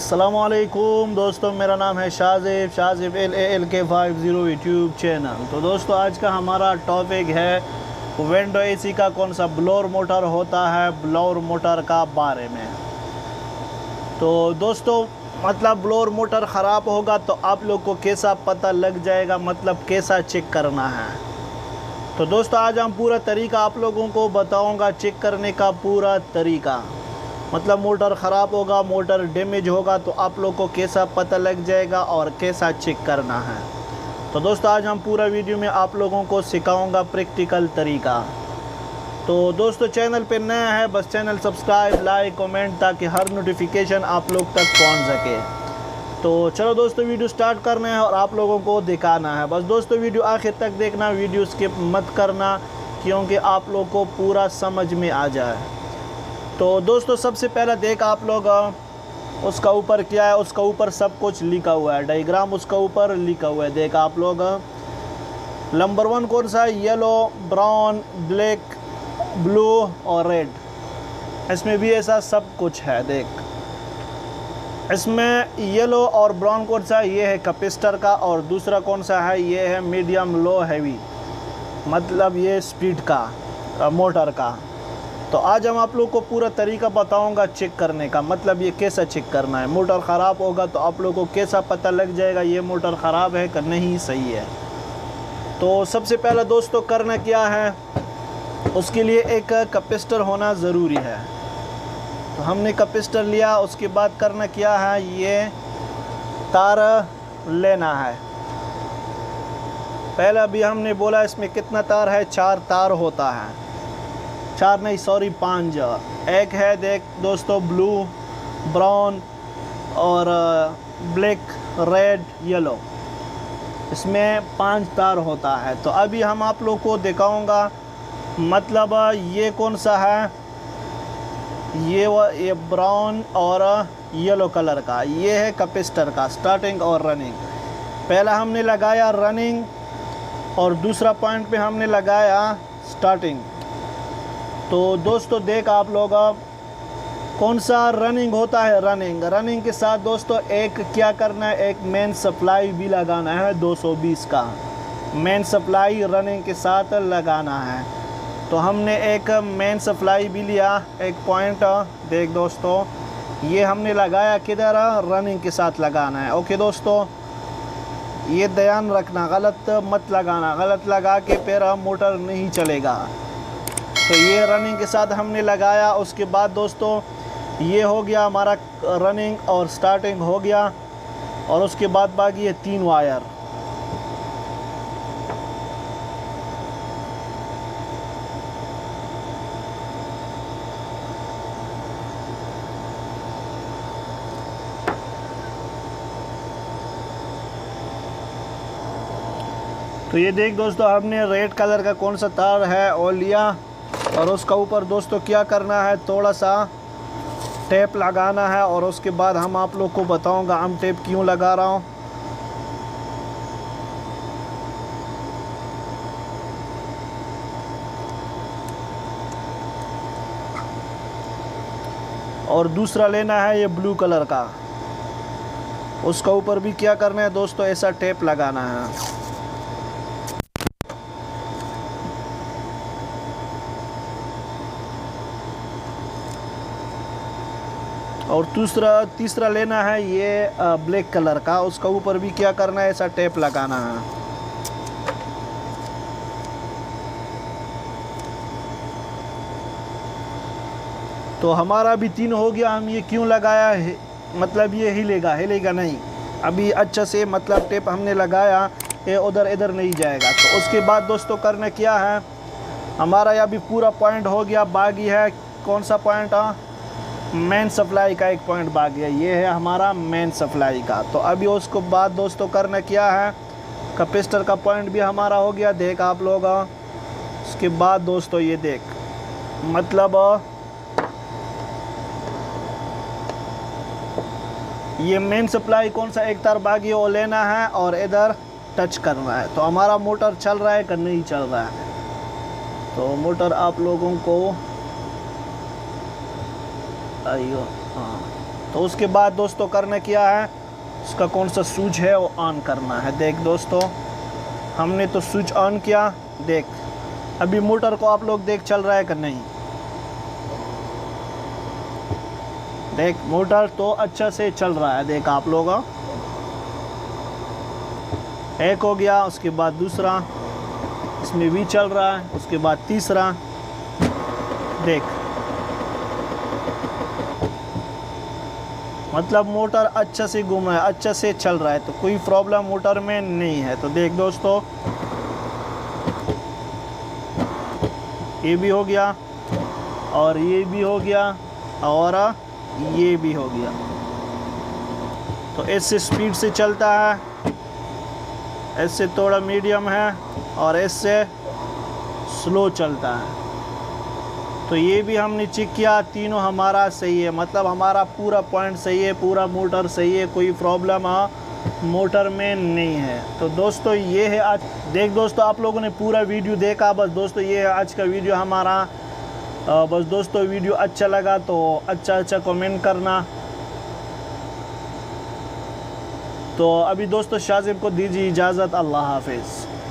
अस्सलामुअलैकुम दोस्तों, मेरा नाम है शाजिब LALK50 यूट्यूब चैनल। तो दोस्तों, आज का हमारा टॉपिक है विंडो एसी का कौन सा ब्लोअर मोटर होता है, ब्लोअर मोटर का बारे में। तो दोस्तों, मतलब ब्लोअर मोटर ख़राब होगा तो आप लोग को कैसा पता लग जाएगा, मतलब कैसा चेक करना है। तो दोस्तों, आज हम पूरा तरीका आप लोगों को बताऊंगा, चेक करने का पूरा तरीका। मतलब मोटर ख़राब होगा, मोटर डैमेज होगा तो आप लोग को कैसा पता लग जाएगा और कैसा चेक करना है। तो दोस्तों, आज हम पूरा वीडियो में आप लोगों को सिखाऊंगा प्रैक्टिकल तरीका। तो दोस्तों, चैनल पे नया है बस चैनल सब्सक्राइब, लाइक, कमेंट, ताकि हर नोटिफिकेशन आप लोग तक पहुंच सके। तो चलो दोस्तों, वीडियो स्टार्ट करना है और आप लोगों को दिखाना है। बस दोस्तों, वीडियो आखिर तक देखना, वीडियो स्किप मत करना, क्योंकि आप लोग को पूरा समझ में आ जाए। तो दोस्तों, सबसे पहले देख आप लोग उसका ऊपर क्या है, उसका ऊपर सब कुछ लिखा हुआ है, डायग्राम उसका ऊपर लिखा हुआ है। देख आप लोग, नंबर 1 कौन सा है, येलो, ब्राउन, ब्लैक, ब्लू और रेड। इसमें भी ऐसा सब कुछ है। देख, इसमें येलो और ब्राउन कौन सा है, ये है कैपेसिटर का, और दूसरा कौन सा है, ये है मीडियम, लो, हैवी, मतलब ये स्पीड का मोटर का। तो आज हम आप लोग को पूरा तरीका बताऊंगा चेक करने का, मतलब ये कैसा चेक करना है। मोटर ख़राब होगा तो आप लोग को कैसा पता लग जाएगा ये मोटर ख़राब है कि नहीं, सही है। तो सबसे पहले दोस्तों करना क्या है, उसके लिए एक कैपेसिटर होना ज़रूरी है। तो हमने कैपेसिटर लिया, उसके बाद करना क्या है, ये तार लेना है। पहले अभी हमने बोला इसमें कितना तार है, 4 तार होता है, 4 नहीं सॉरी 5। एक है देख दोस्तों, ब्लू, ब्राउन और ब्लैक, रेड, येलो, इसमें 5 तार होता है। तो अभी हम आप लोग को दिखाऊंगा, मतलब ये कौन सा है, ये ब्राउन और येलो कलर का, ये है कैपेसिटर का स्टार्टिंग और रनिंग। पहला हमने लगाया रनिंग और दूसरा पॉइंट पे हमने लगाया स्टार्टिंग। तो दोस्तों देख आप लोग, कौन सा रनिंग होता है, रनिंग के साथ दोस्तों एक क्या करना है, एक मेन सप्लाई भी लगाना है 220 का। मेन सप्लाई रनिंग के साथ लगाना है। तो हमने एक मेन सप्लाई भी लिया, एक पॉइंट। देख दोस्तों, ये हमने लगाया किधर, रनिंग के साथ लगाना है। ओके दोस्तों, ये ध्यान रखना, गलत मत लगाना, गलत लगा के फिर मोटर नहीं चलेगा। तो ये रनिंग के साथ हमने लगाया। उसके बाद दोस्तों ये हो गया हमारा रनिंग और स्टार्टिंग हो गया, और उसके बाद बाकी ये 3 वायर। तो ये देख दोस्तों, हमने रेड कलर का कौन सा तार है वो लिया, और उसका ऊपर दोस्तों क्या करना है, थोड़ा सा टेप लगाना है। और उसके बाद हम आप लोग को बताऊंगा हम टेप क्यों लगा रहा हूँ। और दूसरा लेना है ये ब्लू कलर का, उसका ऊपर भी क्या करना है दोस्तों, ऐसा टेप लगाना है। और तीसरा लेना है ये ब्लैक कलर का, उसका ऊपर भी क्या करना है, ऐसा टेप लगाना है। तो हमारा भी 3 हो गया। हम ये क्यों लगाया है, मतलब ये हिलेगा नहीं अभी अच्छा से, मतलब टेप हमने लगाया, ये उधर इधर नहीं जाएगा। तो उसके बाद दोस्तों करना क्या है, हमारा यहाँ भी पूरा पॉइंट हो गया। बाकी है कौन सा पॉइंट, मेन सप्लाई का एक पॉइंट बाकी है, ये है हमारा मेन सप्लाई का। तो अभी उसको बाद दोस्तों करना क्या है, कैपेसिटर का पॉइंट भी हमारा हो गया, देख आप लोग। उसके बाद दोस्तों ये देख, मतलब ये मेन सप्लाई कौन सा एक तार बाकी है वो लेना है और इधर टच करना है। तो हमारा मोटर चल रहा है कि नहीं चल रहा है। तो मोटर आप लोगों को आइयो, हाँ तो उसके बाद दोस्तों करना क्या है, उसका कौन सा स्विच है वो ऑन करना है। देख दोस्तों, हमने तो स्विच ऑन किया। देख अभी मोटर को आप लोग देख चल रहा है कि नहीं। देख मोटर तो अच्छा से चल रहा है। देख आप लोग, एक हो गया, उसके बाद दूसरा, इसमें भी चल रहा है, उसके बाद तीसरा। देख मतलब मोटर अच्छा से घूम रहा है, अच्छा से चल रहा है, तो कोई प्रॉब्लम मोटर में नहीं है। तो देख दोस्तों, ये भी हो गया और ये भी हो गया और ये भी हो गया। तो इससे स्पीड से चलता है, इससे थोड़ा मीडियम है और इससे स्लो चलता है। तो ये भी हमने चेक किया, तीनों हमारा सही है, मतलब हमारा पूरा पॉइंट सही है, पूरा मोटर सही है, कोई प्रॉब्लम मोटर में नहीं है। तो दोस्तों ये है आज। देख दोस्तों, आप लोगों ने पूरा वीडियो देखा। बस दोस्तों ये है आज का वीडियो हमारा। बस दोस्तों वीडियो अच्छा लगा तो अच्छा कमेंट करना। तो अभी दोस्तों शाजिब को दीजिए इजाज़त। अल्लाह हाफिज़।